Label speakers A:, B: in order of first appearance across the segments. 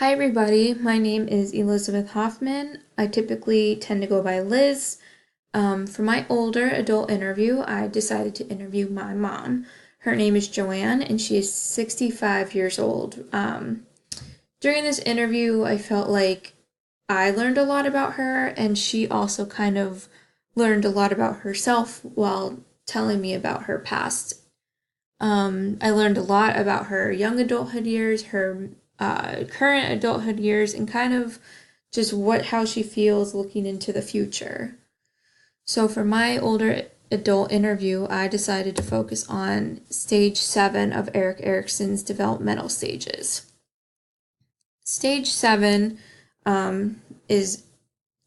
A: Hi, everybody. My name is Elizabeth Hoffman. I typically tend to go by Liz. For my older adult interview, I decided to interview my mom. Her name is Joanne, and she is 65 years old. During this interview, I felt like I learned a lot about her, and she also kind of learned a lot about herself while telling me about her past. I learned a lot about her young adulthood years, her current adulthood years, and kind of just how she feels looking into the future. So for my older adult interview, I decided to focus on stage 7 of Erik Erikson's developmental stages. Stage 7 is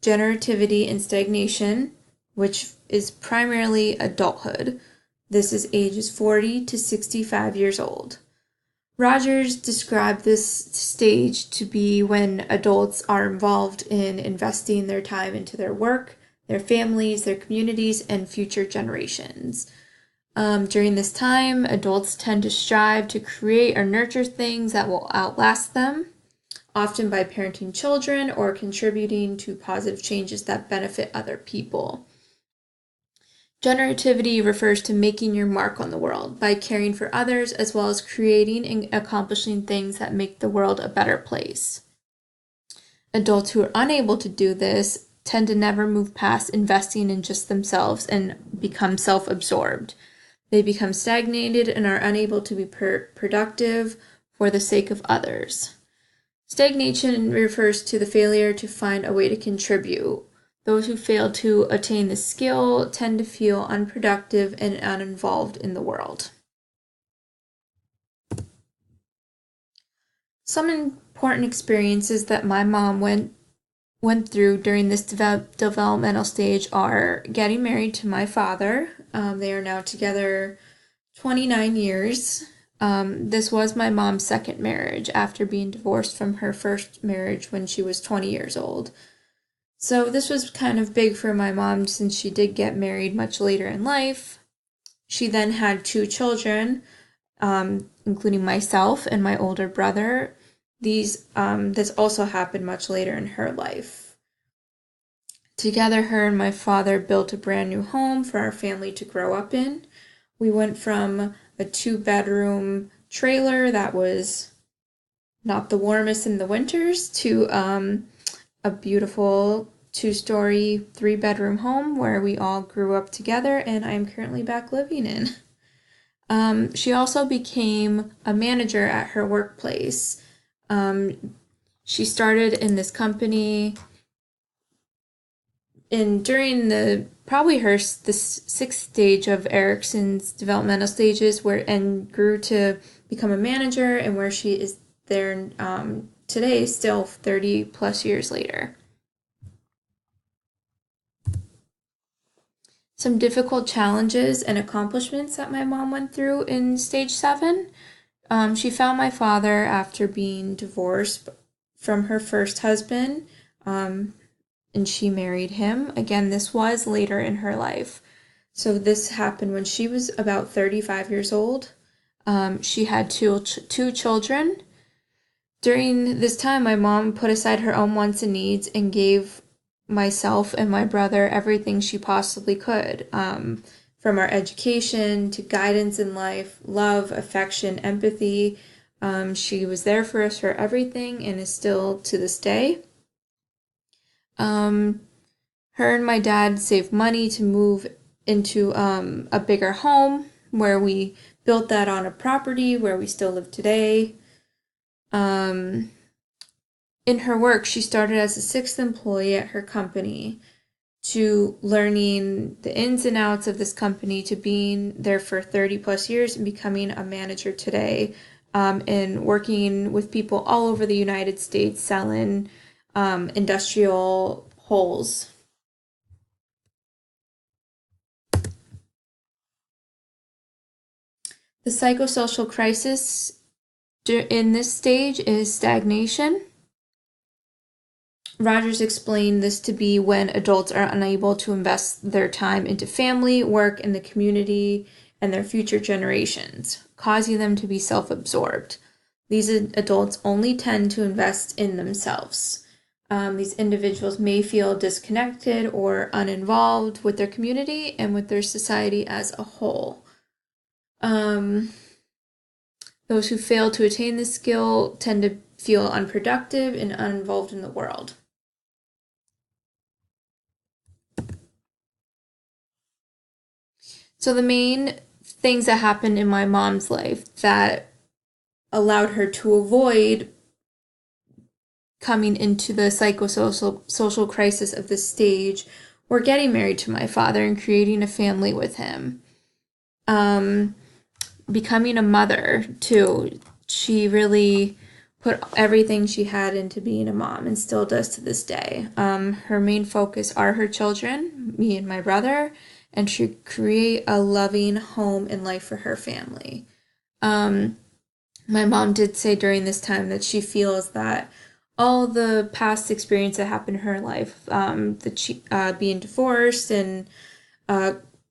A: generativity and stagnation, which is primarily adulthood. This is ages 40 to 65 years old. Rogers described this stage to be when adults are involved in investing their time into their work, their families, their communities, and future generations. During this time, adults tend to strive to create or nurture things that will outlast them, often by parenting children or contributing to positive changes that benefit other people. Generativity refers to making your mark on the world by caring for others as well as creating and accomplishing things that make the world a better place. Adults who are unable to do this tend to never move past investing in just themselves and become self-absorbed. They become stagnated and are unable to be productive for the sake of others. Stagnation refers to the failure to find a way to contribute. Those who fail to attain this skill tend to feel unproductive and uninvolved in the world. Some important experiences that my mom went through during this developmental stage are getting married to my father. They are now together 29 years. This was my mom's second marriage after being divorced from her first marriage when she was 20 years old. So this was kind of big for my mom since she did get married much later in life. She then had 2 children, including myself and my older brother. This also happened much later in her life. Together, her and my father built a brand new home for our family to grow up in. We went from a 2-bedroom trailer that was not the warmest in the winters to a beautiful 2-story, 3-bedroom home where we all grew up together and I am currently back living in. She also became a manager at her workplace. She started in this company during the 6th stage of Erikson's developmental stages and grew to become a manager and where she is there today, still 30 plus years later. Some difficult challenges and accomplishments that my mom went through in stage 7. She found my father after being divorced from her first husband, and she married him. Again, this was later in her life. So this happened when she was about 35 years old. She had two children. During this time, my mom put aside her own wants and needs and gave myself and my brother everything she possibly could, from our education to guidance in life, love, affection, empathy. She was there for us for everything and is still to this day. Her and my dad saved money to move into a bigger home where we built that on a property where we still live today. In her work, she started as a 6th employee at her company, to learning the ins and outs of this company, to being there for 30 plus years and becoming a manager today, and working with people all over the United States selling industrial holes. The psychosocial crisis in this stage is stagnation. Rogers explained this to be when adults are unable to invest their time into family, work, and the community and their future generations, causing them to be self-absorbed. These adults only tend to invest in themselves. These individuals may feel disconnected or uninvolved with their community and with their society as a whole. Those who fail to attain this skill tend to feel unproductive and uninvolved in the world. So the main things that happened in my mom's life that allowed her to avoid coming into the psychosocial crisis of this stage were getting married to my father and creating a family with him. Becoming a mother, too. She really put everything she had into being a mom and still does to this day. Her main focus are her children, me and my brother, and to create a loving home and life for her family. My mom did say during this time that she feels that all the past experience that happened in her life, being divorced and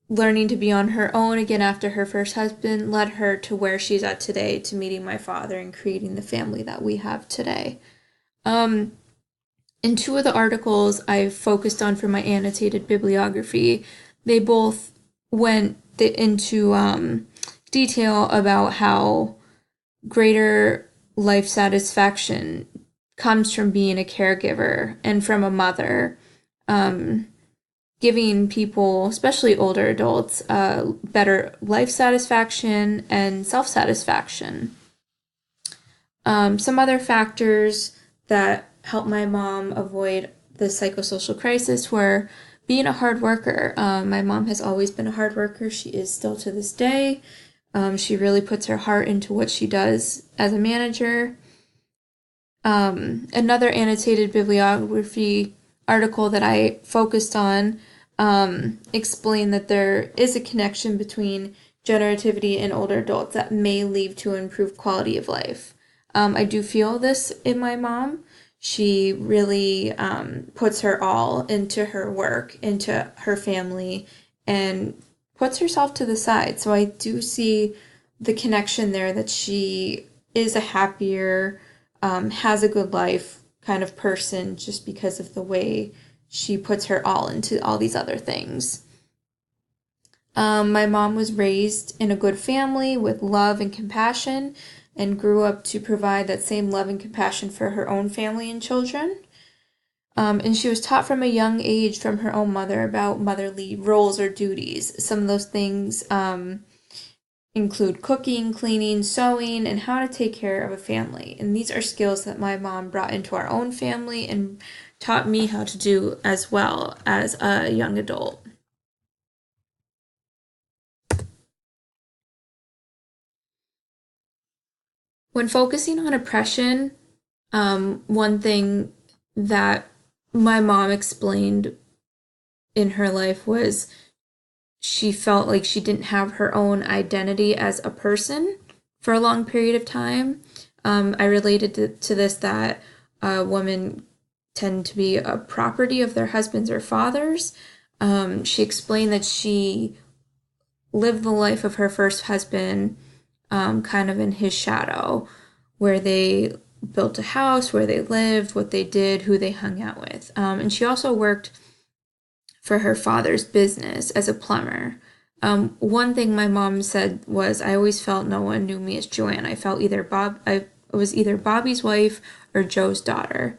A: learning to be on her own again after her first husband, led her to where she's at today, to meeting my father and creating the family that we have today. In two of the articles I focused on for my annotated bibliography, they both went into detail about how greater life satisfaction comes from being a caregiver and from a mother, giving people, especially older adults, better life satisfaction and self-satisfaction. Some other factors that helped my mom avoid the psychosocial crisis were being a hard worker. My mom has always been a hard worker. She is still to this day. She really puts her heart into what she does as a manager. Another annotated bibliography article that I focused on explained that there is a connection between generativity in older adults that may lead to improved quality of life. I do feel this in my mom. She really puts her all into her work, into her family, and puts herself to the side. So I do see the connection there, that she is a happier, has a good life kind of person just because of the way she puts her all into all these other things. My mom was raised in a good family with love and compassion and grew up to provide that same love and compassion for her own family and children. And she was taught from a young age from her own mother about motherly roles or duties. Some of those things include cooking, cleaning, sewing, and how to take care of a family. And these are skills that my mom brought into our own family and taught me how to do as well as a young adult. When focusing on oppression, one thing that my mom explained in her life was she felt like she didn't have her own identity as a person for a long period of time. I related to this, that women tend to be a property of their husbands or fathers. She explained that she lived the life of her first husband kind of in his shadow, where they built a house, where they lived, what they did, who they hung out with. And she also worked for her father's business as a plumber. One thing my mom said was, I always felt no one knew me as Joanne. I was either Bobby's wife or Joe's daughter.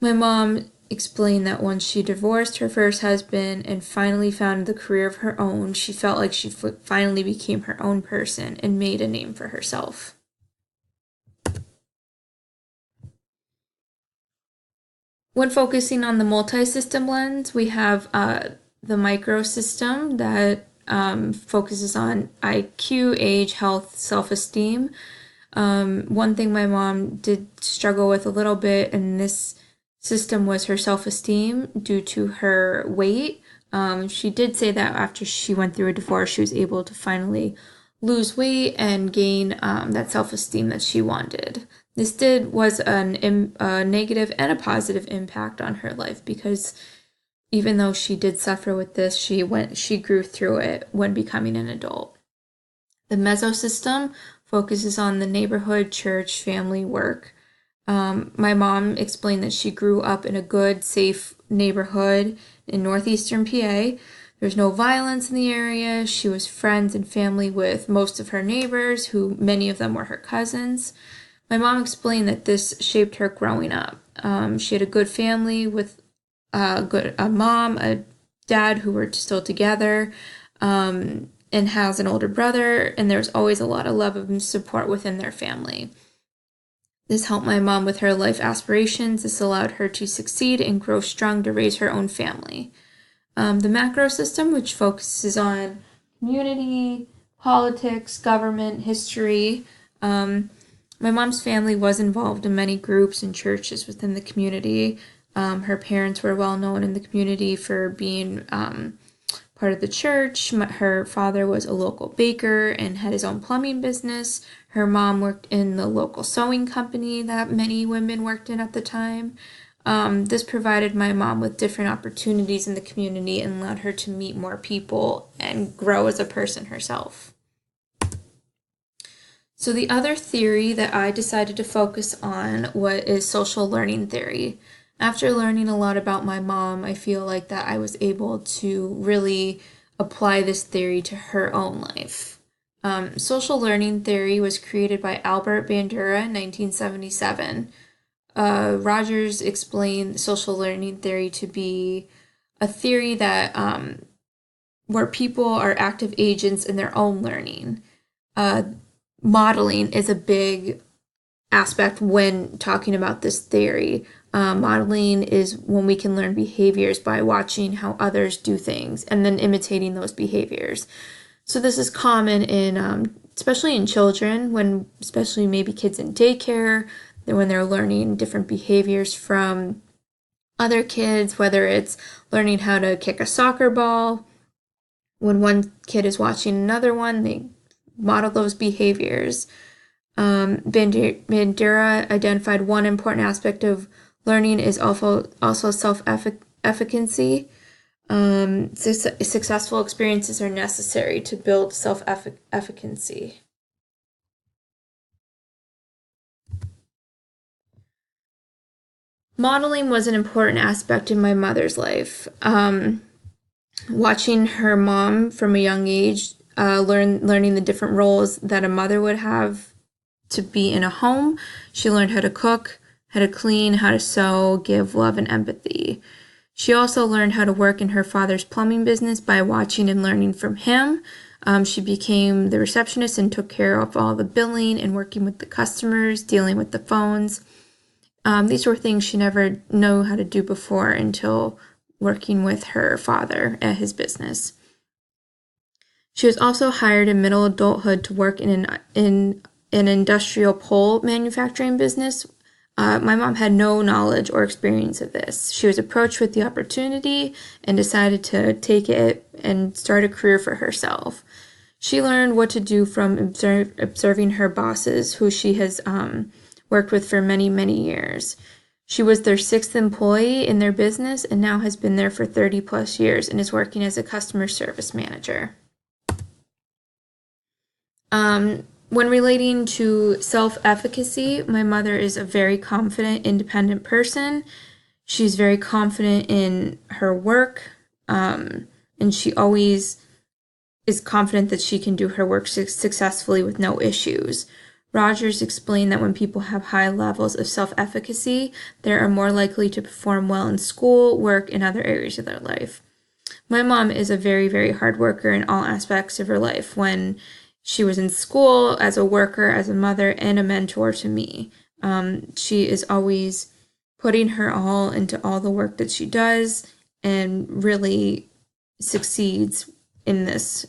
A: My mom explained that once she divorced her first husband and finally found the career of her own, she felt like she finally became her own person and made a name for herself. When focusing on the multi-system lens, we have the micro system that focuses on IQ, age, health, self-esteem. One thing my mom did struggle with a little bit in this system was her self-esteem due to her weight. She did say that after she went through a divorce, she was able to finally lose weight and gain that self-esteem that she wanted. This was a negative and a positive impact on her life, because even though she did suffer with this, she grew through it when becoming an adult. The mesosystem focuses on the neighborhood, church, family, work. My mom explained that she grew up in a good, safe neighborhood in northeastern PA. There's no violence in the area. She was friends and family with most of her neighbors, who many of them were her cousins. My mom explained that this shaped her growing up. She had a good family with a mom, a dad who were still together, and has an older brother, and there's always a lot of love and support within their family. This helped my mom with her life aspirations. This allowed her to succeed and grow strong to raise her own family. The macro system, which focuses on community, politics, government, history. My mom's family was involved in many groups and churches within the community. Her parents were well known in the community for being part of the church. Her father was a local baker and had his own plumbing business. Her mom worked in the local sewing company that many women worked in at the time. This provided my mom with different opportunities in the community and allowed her to meet more people and grow as a person herself. So the other theory that I decided to focus on is social learning theory. After learning a lot about my mom, I feel like that I was able to really apply this theory to her own life. Social learning theory was created by Albert Bandura in 1977. Rogers explained social learning theory to be a theory that where people are active agents in their own learning. Modeling is a big aspect when talking about this theory. Modeling is when we can learn behaviors by watching how others do things and then imitating those behaviors. So this is common in, especially in children, especially maybe kids in daycare, when they're learning different behaviors from other kids, whether it's learning how to kick a soccer ball. When one kid is watching another one, they model those behaviors. Bandura identified one important aspect of learning is also self-efficacy. Successful experiences are necessary to build self-efficacy. Modeling was an important aspect in my mother's life. Watching her mom from a young age, learning the different roles that a mother would have to be in a home. She learned how to cook, how to clean, how to sew, give love and empathy. She also learned how to work in her father's plumbing business by watching and learning from him. She became the receptionist and took care of all the billing and working with the customers, dealing with the phones. These were things she never knew how to do before until working with her father at his business. She was also hired in middle adulthood to work in an industrial pole manufacturing business. My mom had no knowledge or experience of this. She was approached with the opportunity and decided to take it and start a career for herself. She learned what to do from observing her bosses, who she has worked with for many, many years. She was their 6th employee in their business and now has been there for 30 plus years and is working as a customer service manager. When relating to self-efficacy, my mother is a very confident, independent person. She's very confident in her work, and she always is confident that she can do her work successfully with no issues. Rogers explained that when people have high levels of self-efficacy, they are more likely to perform well in school, work, and other areas of their life. My mom is a very, very hard worker in all aspects of her life. When she was in school, as a worker, as a mother, and a mentor to me. She is always putting her all into all the work that she does and really succeeds in this